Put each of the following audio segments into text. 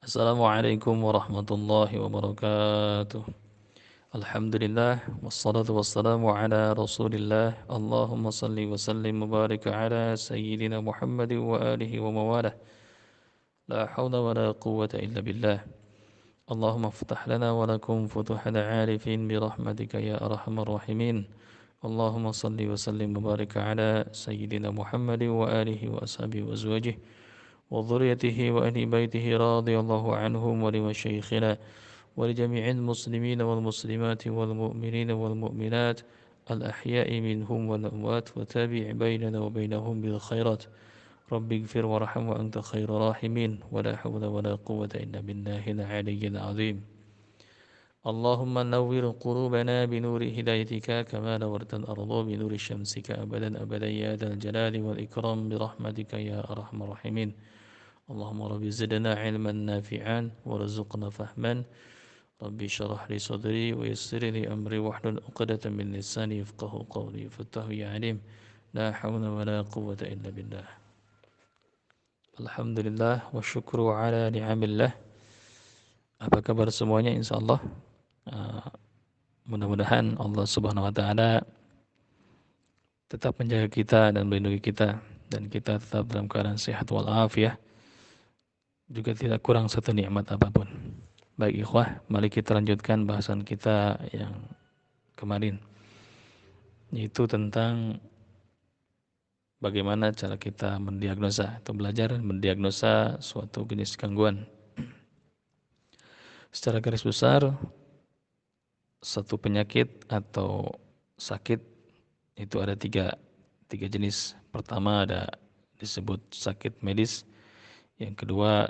Assalamualaikum warahmatullahi wabarakatuh. Alhamdulillah wassalatu wassalamu ala Rasulillah. Allahumma salli wa sallim wa barik ala sayyidina Muhammad wa alihi wa mawalah. La hawla wa la quwwata illa billah. Allahumma iftah lana wa lakum futuhal arifin bi rahmatika ya arhamar rahimin. Allahumma salli wa sallim wa barik ala sayyidina Muhammad wa alihi wa ashabihi wa azwajihi وذريته وأهل بيته رضي الله عنهم ولمشايخنا ولجميع المسلمين والمسلمات والمؤمنين والمؤمنات الأحياء منهم والأموات وتابع بيننا وبينهم بالخيرات رب اغفر وارحم وأنت خير راحمين ولا حول ولا قوة إلا بالله العلي العظيم اللهم نور قلوبنا بنور هدايتك كما نورت الأرض بنور شمسك أبدا أبدا يا ذا الجلال والإكرام برحمتك يا أرحم الراحمين اللهم رب زدنا علما نافعا ورزقنا فهما رب اشرح لي صدري ويسر لي أمري واحلل عقدة من لساني يفقه قولي فتح يا عليم لا حول ولا قوة إلا بالله. Alhamdulillah wa syukru ala ni'amillah. Apa kabar semuanya, insyaallah? Mudah-mudahan Allah Subhanahu wa taala tetap menjaga kita dan melindungi kita dan kita tetap dalam keadaan sehat walafiat, juga tidak kurang satu nikmat apapun. Baik ikhwah, mari kita lanjutkan bahasan kita yang kemarin, yaitu tentang bagaimana cara kita mendiagnosa atau belajar mendiagnosa suatu jenis gangguan. Secara garis besar, satu penyakit atau sakit itu ada tiga jenis. Pertama ada disebut sakit medis, yang kedua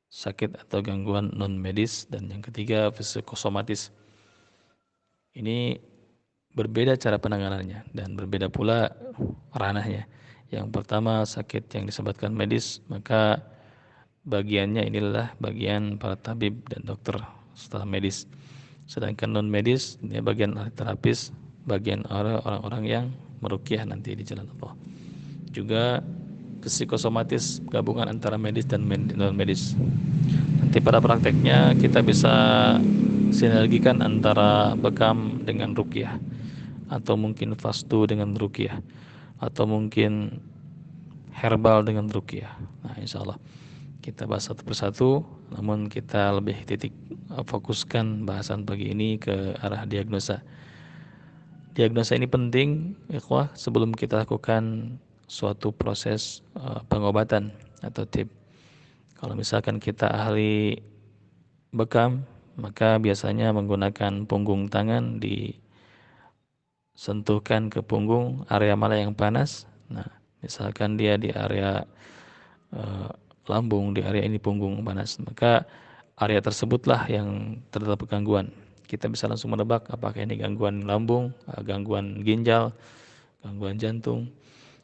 sakit atau gangguan non medis, dan yang ketiga psikosomatis. Ini berbeda cara penanganannya dan berbeda pula ranahnya. Yang pertama sakit yang disebabkan medis, maka bagiannya inilah bagian para tabib dan dokter setelah medis. Sedangkan non medis ini bagian ahli terapis, bagian orang-orang yang meruqyah nanti di jalan Allah. Juga psikosomatis, gabungan antara medis dan non medis. Nanti pada prakteknya kita bisa sinergikan antara bekam dengan ruqyah, atau mungkin fastu dengan ruqyah, atau mungkin herbal dengan ruqyah. Nah, insyaallah kita bahas satu persatu, namun kita lebih fokuskan bahasan pagi ini ke arah diagnosa. Diagnosa ini penting, ikhwah, sebelum kita lakukan suatu proses pengobatan atau tip. Kalau misalkan kita ahli bekam, maka biasanya menggunakan punggung tangan, disentuhkan ke punggung area mana yang panas. Nah, misalkan dia di area lambung, di area ini punggung panas, maka area tersebutlah yang terdapat gangguan. Kita bisa langsung menebak apakah ini gangguan lambung, gangguan ginjal, gangguan jantung,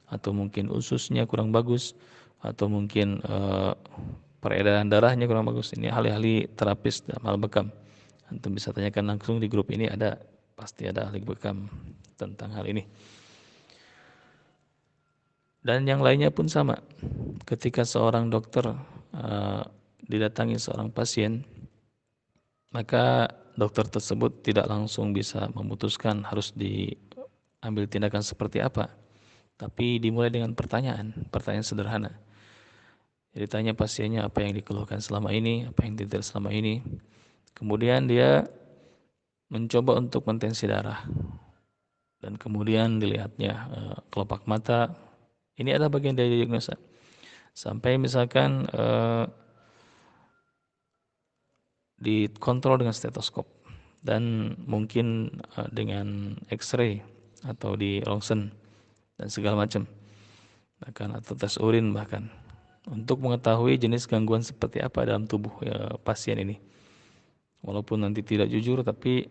atau mungkin ususnya kurang bagus, atau mungkin peredaran darahnya kurang bagus. Ini ahli-ahli terapis dalam hal bekam. Antum bisa tanyakan langsung di grup ini, pasti ada ahli bekam tentang hal ini. Dan yang lainnya pun sama. Ketika seorang dokter didatangi seorang pasien, maka dokter tersebut tidak langsung bisa memutuskan harus diambil tindakan seperti apa, tapi dimulai dengan pertanyaan sederhana. Jadi tanya pasiennya apa yang dikeluhkan selama ini, apa yang tidak selama ini. Kemudian dia mencoba untuk mentensi darah, dan kemudian dilihatnya kelopak mata. Ini adalah bagian dari diagnosa. Sampai misalkan dikontrol dengan stetoskop dan mungkin dengan X-ray atau di ronsen dan segala macam, bahkan atau tes urin, bahkan untuk mengetahui jenis gangguan seperti apa dalam tubuh pasien ini. Walaupun nanti tidak jujur, tapi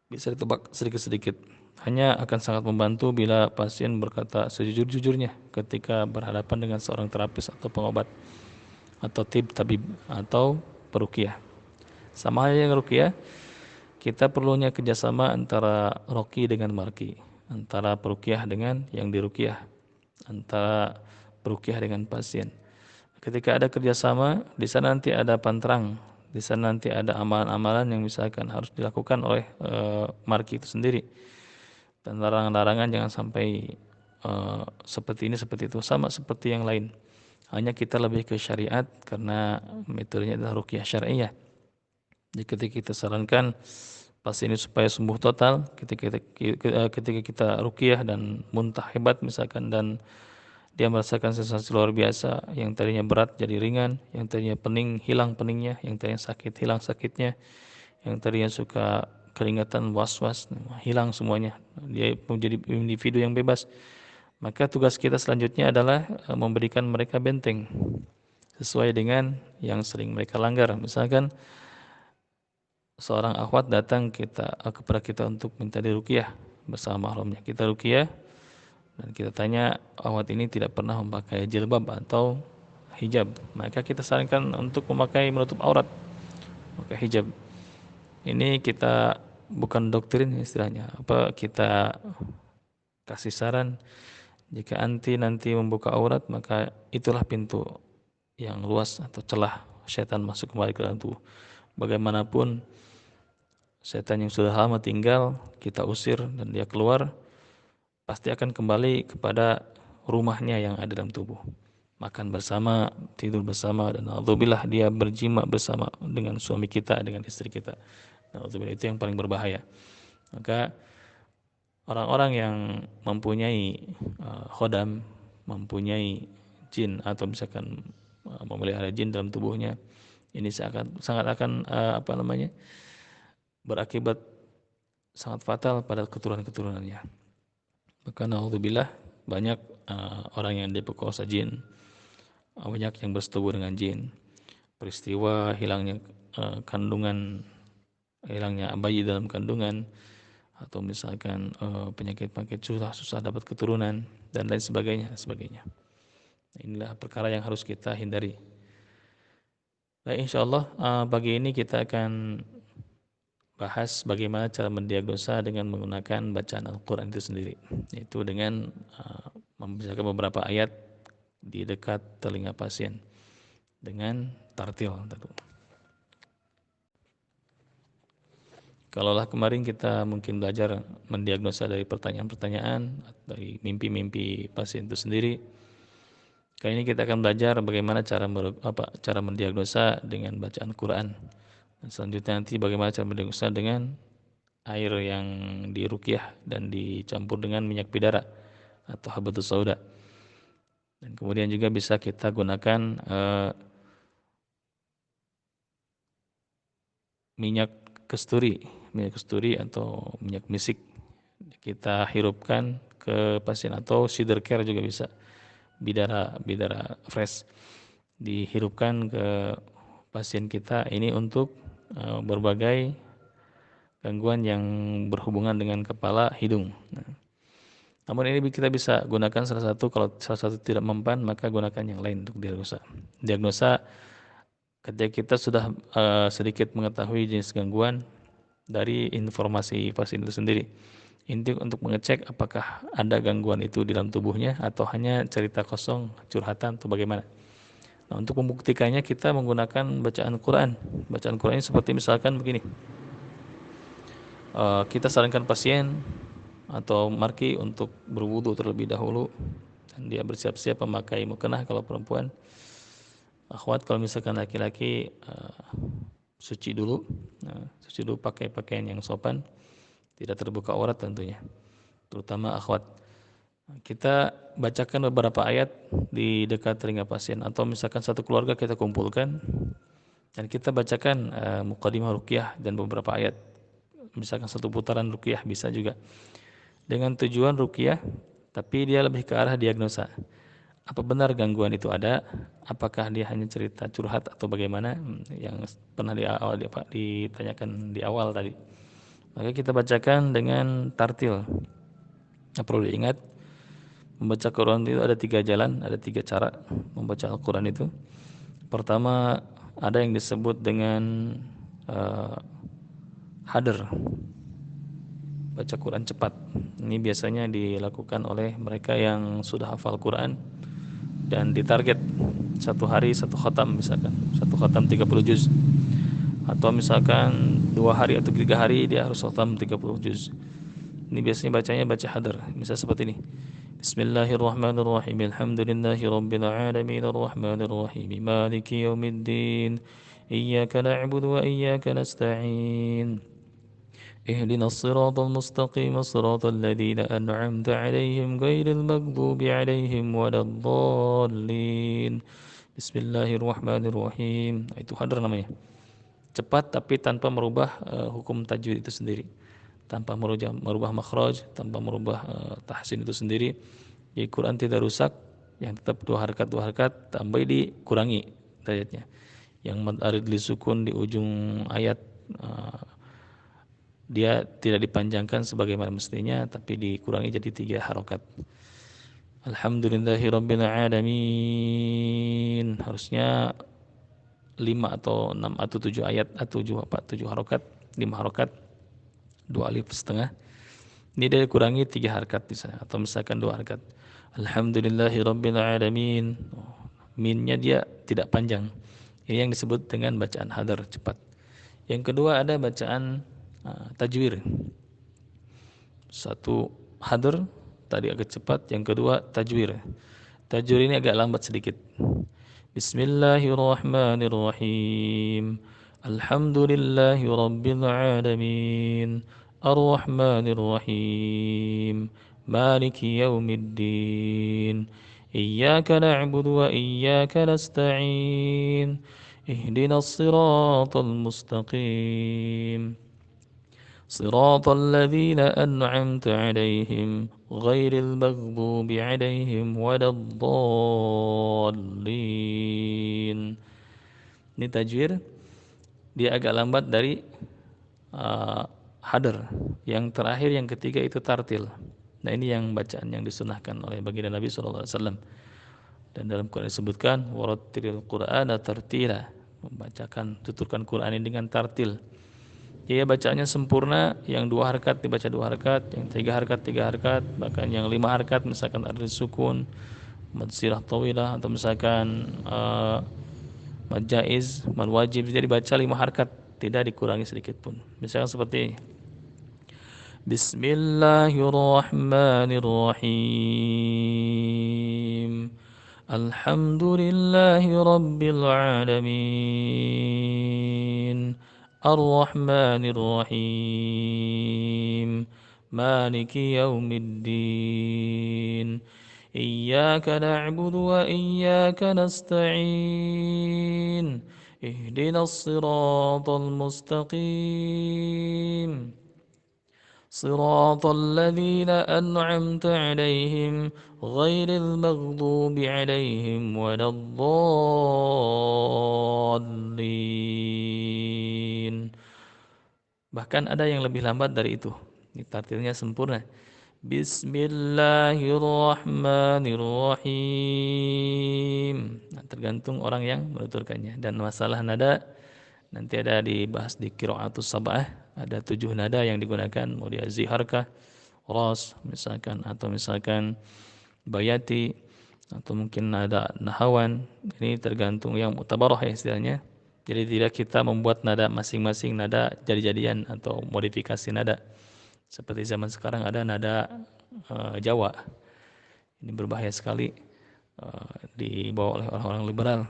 bisa ditebak sedikit-sedikit. Hanya akan sangat membantu bila pasien berkata sejujur-jujurnya ketika berhadapan dengan seorang terapis atau pengobat atau tabib atau peruqyah. Sama halnya dengan ruqyah, kita perlunya kerjasama antara roqi dengan marqi, antara peruqyah dengan yang diruqyah, antara peruqyah dengan pasien. Ketika ada kerjasama, di sana nanti ada panterang, di sana nanti ada amalan-amalan yang misalkan harus dilakukan oleh marki itu sendiri. Dan larangan-larangan jangan sampai seperti ini seperti itu, sama seperti yang lain. Hanya kita lebih ke syariat karena metodenya adalah ruqyah syariah. Jadi ketika kita sarankan pasien ini supaya sembuh total, ketika kita ruqyah dan muntah hebat misalkan, dan dia merasakan sensasi luar biasa, yang tadinya berat jadi ringan, yang tadinya pening hilang peningnya, yang tadinya sakit hilang sakitnya, yang tadinya suka keringatan was-was hilang semuanya, dia menjadi individu yang bebas. Maka tugas kita selanjutnya adalah memberikan mereka benteng sesuai dengan yang sering mereka langgar. Misalkan seorang akhwat datang kepada kita untuk minta diruqyah bersama mahramnya. Kita ruqyah dan kita tanya, akhwat ini tidak pernah memakai jilbab atau hijab, maka kita sarankan untuk memakai menutup aurat, memakai hijab. Ini kita bukan doktrin istilahnya, kita kasih saran, jika anti nanti membuka aurat, maka itulah pintu yang luas atau celah setan masuk kembali ke dalam tubuh. Bagaimanapun setan yang sudah lama tinggal, kita usir dan dia keluar, pasti akan kembali kepada rumahnya yang ada dalam tubuh. Makan bersama, tidur bersama, dan alhamdulillah dia berjima bersama dengan suami kita, dengan istri kita. Alhamdulillah, itu yang paling berbahaya. Maka orang-orang yang mempunyai khodam, mempunyai jin atau misalkan memelihara jin dalam tubuhnya, ini sangat akan berakibat sangat fatal pada keturunan-keturunannya. Maka naudzubillah, banyak orang yang diperkosa jin, banyak yang bersetubuh dengan jin. Peristiwa hilangnya kandungan, hilangnya bayi dalam kandungan, atau misalkan penyakit-penyakit susah dapat keturunan dan lain sebagainya. Inilah perkara yang harus kita hindari. Baik, insyaallah pagi ini kita akan bahas bagaimana cara mendiagnosa dengan menggunakan bacaan Al-Quran itu sendiri, yaitu dengan membacakan beberapa ayat di dekat telinga pasien dengan tartil tentu. Kalaulah kemarin kita mungkin belajar mendiagnosa dari pertanyaan-pertanyaan, dari mimpi-mimpi pasien itu sendiri, kali ini kita akan belajar bagaimana cara mendiagnosa dengan bacaan Quran. Dan selanjutnya nanti bagaimana cara mendiagnosa dengan air yang diruqyah dan dicampur dengan minyak bidara atau habatus sauda. Dan kemudian juga bisa kita gunakan minyak kesturi atau minyak misik. Kita hirupkan ke pasien, atau cider care juga bisa. Bidara fresh dihirupkan ke pasien kita ini untuk berbagai gangguan yang berhubungan dengan kepala, hidung. Namun ini kita bisa gunakan salah satu, kalau salah satu tidak mempan maka gunakan yang lain untuk diagnosa. Ketika kita sudah sedikit mengetahui jenis gangguan dari informasi pasien itu sendiri, inti untuk mengecek apakah ada gangguan itu di dalam tubuhnya atau hanya cerita kosong, curhatan atau bagaimana. Nah, untuk membuktikannya kita menggunakan bacaan Quran. Bacaan Quran ini seperti misalkan begini. Kita sarankan pasien atau marki untuk berwudu terlebih dahulu, dan dia bersiap-siap memakai mukena kalau perempuan. Akhwat kalau misalkan laki-laki suci dulu pakai pakaian yang sopan, tidak terbuka aurat tentunya, terutama akhwat. Kita bacakan beberapa ayat di dekat telinga pasien, atau misalkan satu keluarga kita kumpulkan dan kita bacakan muqaddimah ruqyah dan beberapa ayat, misalkan satu putaran ruqyah bisa juga, dengan tujuan ruqyah, tapi dia lebih ke arah diagnosa. Apa benar gangguan itu ada? Apakah dia hanya cerita curhat atau bagaimana? Yang pernah ditanyakan di awal tadi. Maka kita bacakan dengan tartil. Nah, perlu diingat, membaca Quran itu ada 3 jalan, ada 3 cara membaca Al-Quran itu. Pertama, ada yang disebut dengan hadr, baca Quran cepat. Ini biasanya dilakukan oleh mereka yang sudah hafal Quran dan ditarget satu hari satu khatam, misalkan satu khatam 30 juz, atau misalkan 2 hari atau 3 hari dia harus khatam 30 juz. Ini biasanya bacanya baca hadar, misal seperti ini. Bismillahirrahmanirrahim. Alhamdulillahirabbil alamin arrahmanir rahim maliki yaumiddin. Iyyaka na'budu wa iyyaka nasta'in. Ihdinas siratal mustaqim siratal ladzina an'amta 'alaihim ghairil maghdubi 'alaihim waladdallin. Bismillahirrahmanirrahim. Itu hadar namanya. Cepat tapi tanpa merubah hukum tajwid itu sendiri, tanpa merubah makhraj, tanpa merubah tahsin itu sendiri. Jadi Quran tidak rusak, yang tetap 2 harakat tambah dikurangi derajatnya. Yang mad arid li sukun di ujung ayat dia tidak dipanjangkan sebagaimana mestinya, tapi dikurangi jadi 3 harakat. Alhamdulillahirabbil alamin, harusnya 5 atau 6 atau 7 ayat atau 7 harakat, 5 harakat, 2 alif setengah. Ini dia kurangi 3 harakat misalnya, atau misalkan 2 harakat. Alhamdulillahirabbil alamin. Minnya dia tidak panjang. Ini yang disebut dengan bacaan hadar, cepat. Yang kedua ada bacaan tajwir. Satu hadar tadi agak cepat, yang kedua tajwir. Tajwir ini agak lambat sedikit. Bismillahirrahmanirrahim. Alhamdulillahi rabbil alamin. Ar-Rahmanir-Rahim. Maliki yaumiddin. Iyyaka na'budu wa iyyaka nasta'in. Ihdinas siratal mustaqim. Siratal ladzina an'amta 'alaihim ghairil maghdubi 'alaihim waladdallin. Ini tajwid, dia agak lambat dari hadar. Yang terakhir, yang ketiga itu tartil. Nah, ini yang bacaan yang disunahkan oleh baginda Nabi SAW. Dan dalam Quran disebutkan warattilil Qur'ana tartila, membacakan, tuturkan Quran ini dengan tartil. Ya, bacaannya sempurna. Yang 2 harakat dibaca 2 harakat, yang 3 harakat 3 harakat, bahkan yang 5 harakat misalkan ada sukun, mad sirah tawilah, atau misalkan mad jaiz, mad wajib, jadi baca 5 harakat, tidak dikurangi sedikit pun. Misalkan seperti ini. Bismillahirrahmanirrahim. Alhamdulillahi rabbil alamin. Ar-Rahmanir-Rahim. Maliki yaumiddin. Iyyaka na'budu wa iyyaka nasta'in. Ihdinas siratal mustaqim. Siratal ladzina an'amta 'alaihim ghairil maghdubi 'alaihim waladdallin. Bahkan ada yang lebih lambat dari itu. Ini tartilnya sempurna. Bismillahirrahmanirrahim. Nah, tergantung orang yang menuturkannya. Dan masalah nada nanti ada dibahas di qiraatus sab'ah. Ada 7 nada yang digunakan, mau dia ziharkah, ras misalkan, atau misalkan bayati, atau mungkin nada nahawan. Ini tergantung yang mutabarah ya istilahnya. Jadi tidak kita membuat nada masing-masing nada jadi-jadian atau modifikasi nada. Seperti zaman sekarang ada nada Jawa. Ini berbahaya sekali, dibawa oleh orang-orang liberal.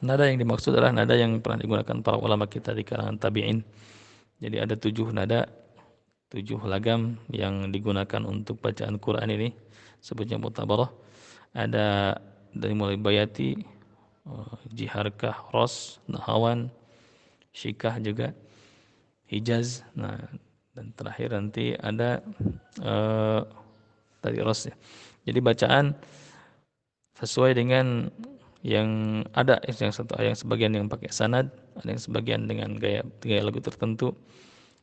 Nada yang dimaksud adalah nada yang pernah digunakan para ulama kita di kalangan tabi'in. Jadi ada 7 nada, 7 lagam yang digunakan untuk bacaan Quran ini, sebutnya mutabarah. Ada dari mulai bayati, jiharkah, ros, nahawan, syikah juga, hijaz. Nah, dan terakhir nanti ada tadi ros ya. Jadi bacaan sesuai dengan yang ada, yang sebagian yang pakai sanad, ada yang sebagian dengan gaya lagu tertentu.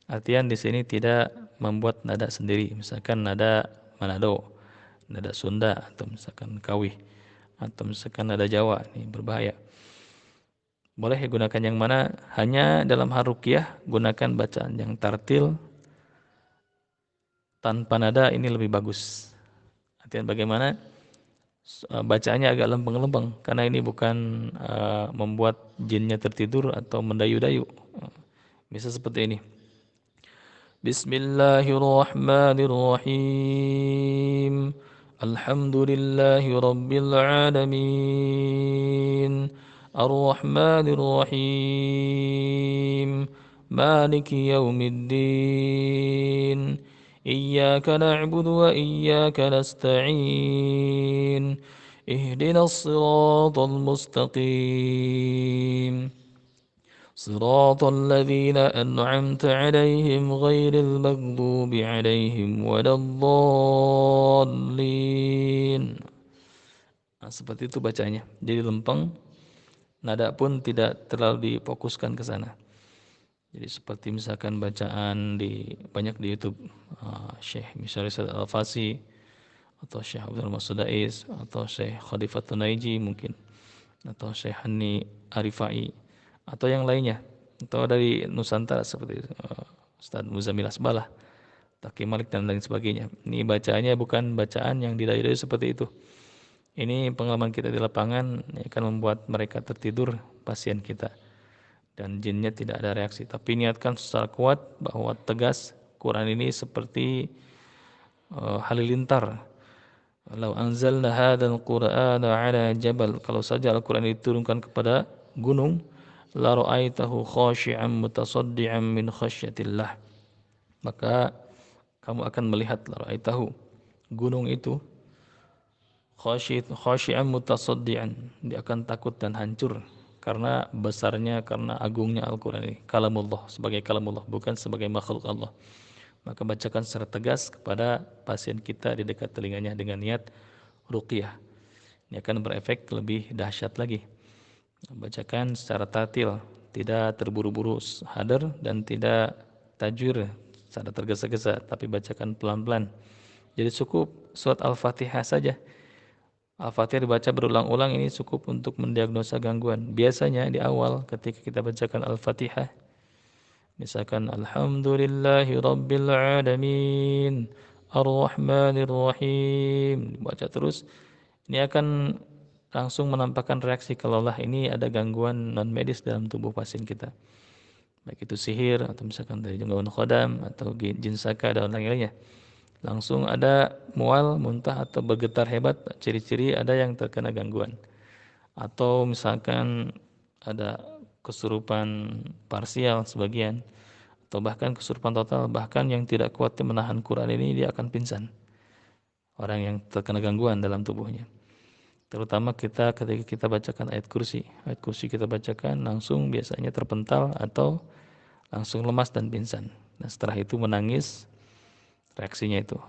Artian di sini tidak membuat nada sendiri, misalkan nada Manado, nada Sunda, atau misalkan Kawih, atau misalkan nada Jawa. Ini berbahaya. Boleh gunakan yang mana? Hanya dalam hal ruqyah gunakan bacaan yang tartil tanpa nada, ini lebih bagus. Artian bagaimana? bacaannya agak lempeng-lempeng karena ini bukan membuat jinnya tertidur atau mendayu-dayu. Bisa seperti ini. Bismillahirrahmanirrahim. Alhamdulillahi rabbil alamin. Ar-Rahmanir Rahim. Maliki yaumiddin. Iyyaka na'budu wa iyyaka nasta'in. Ihdinas siratal mustaqim. صراط الذين أنعمت عليهم غير المغضوب عليهم ولا الضالين. Nah, seperti itu bacanya. Jadi lempeng, nada pun tidak terlalu difokuskan ke sana. Jadi seperti misalkan bacaan banyak di YouTube, Syekh misalnya Syekh Al-Fasi atau Syekh Abdul Masudais atau Syekh Khalifatul Naiji mungkin, atau Syekh Hani Arifai atau yang lainnya, atau dari Nusantara seperti Ustaz Muzamil Asbalah, Taki Malik dan lain sebagainya. Ini bacaannya bukan bacaan yang didayu-dayu seperti itu. Ini pengalaman kita di lapangan akan membuat mereka tertidur, pasien kita, dan jinnya tidak ada reaksi. Tapi niatkan secara kuat bahwa tegas Quran ini seperti halilintar. Lau anzalna hadzal qur'ana 'ala jabal, kalau saja Al-Qur'an diturunkan kepada gunung, la ra'aitahu khashi'an mutasaddian min khasyatillah, maka kamu akan melihat la ra'aitahu, gunung itu khashi'an mutasaddian, dia akan takut dan hancur karena besarnya, karena agungnya Al-Qur'an ini, kalamullah, sebagai kalamullah, bukan sebagai makhluk Allah. Maka bacakan secara tegas kepada pasien kita di dekat telinganya dengan niat ruqyah. Ini akan berefek lebih dahsyat lagi. Bacakan secara tartil, tidak terburu-buru hadar dan tidak tajwid secara tergesa-gesa, tapi bacakan pelan-pelan. Jadi cukup surat Al-Fatihah saja. Al-Fatihah dibaca berulang-ulang, ini cukup untuk mendiagnosa gangguan. Biasanya di awal ketika kita bacakan Al-Fatihah, misalkan Alhamdulillahi Rabbil Alamin Ar-Rahmanir Rahim, baca terus, ini akan langsung menampakkan reaksi kalau ini ada gangguan non medis dalam tubuh pasien kita, baik itu sihir atau misalkan dari gangguan khodam atau jin saka dan lain-lainnya. Langsung ada mual, muntah atau bergetar hebat, ciri-ciri ada yang terkena gangguan. Atau misalkan ada kesurupan parsial sebagian, atau bahkan kesurupan total, bahkan yang tidak kuat menahan Quran ini dia akan pingsan. Orang yang terkena gangguan dalam tubuhnya. Terutama ketika kita bacakan ayat kursi kita bacakan langsung biasanya terpental atau langsung lemas dan pingsan. Nah, setelah itu menangis, reaksinya itu.